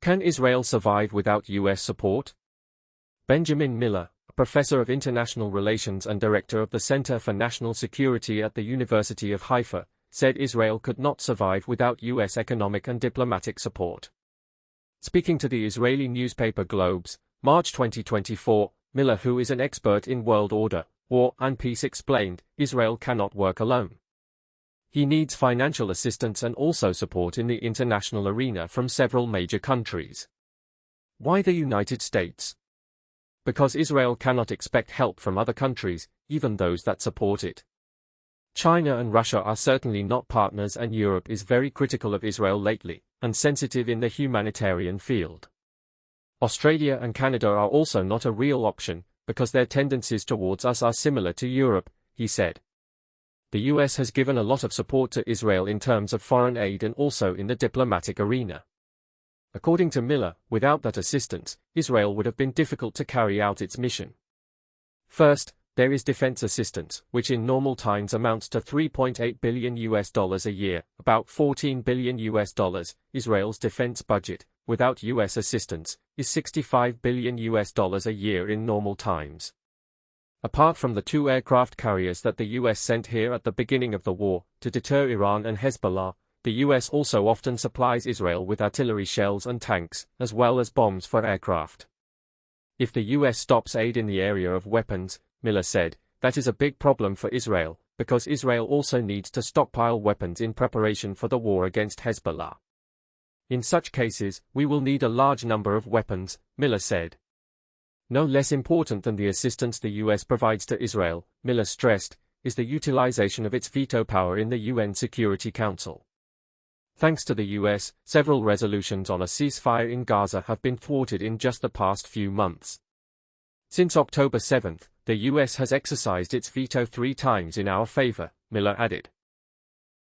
Can Israel survive without U.S. support? Benjamin Miller, a professor of international relations and director of the Center for National Security at the University of Haifa, said Israel could not survive without U.S. economic and diplomatic support. Speaking to the Israeli newspaper Globes, March 2024, Miller, who is an expert in world order, war and peace, explained, Israel cannot work alone. He needs financial assistance and also support in the international arena from several major countries. Why the United States? Because Israel cannot expect help from other countries, even those that support it. China and Russia are certainly not partners, and Europe is very critical of Israel lately, and sensitive in the humanitarian field. Australia and Canada are also not a real option, because their tendencies towards us are similar to Europe, he said. The US has given a lot of support to Israel in terms of foreign aid and also in the diplomatic arena. According to Miller, without that assistance, Israel would have been difficult to carry out its mission. First, there is defense assistance, which in normal times amounts to $3.8 billion a year, about $14 billion. Israel's defense budget, without US assistance, is $65 billion a year in normal times. Apart from the 2 aircraft carriers that the US sent here at the beginning of the war, to deter Iran and Hezbollah, the US also often supplies Israel with artillery shells and tanks, as well as bombs for aircraft. If the US stops aid in the area of weapons, Miller said, that is a big problem for Israel, because Israel also needs to stockpile weapons in preparation for the war against Hezbollah. In such cases, we will need a large number of weapons, Miller said. No less important than the assistance the US provides to Israel, Miller stressed, is the utilization of its veto power in the UN Security Council. Thanks to the US, several resolutions on a ceasefire in Gaza have been thwarted in just the past few months. Since October 7, the US has exercised its veto 3 times in our favor, Miller added.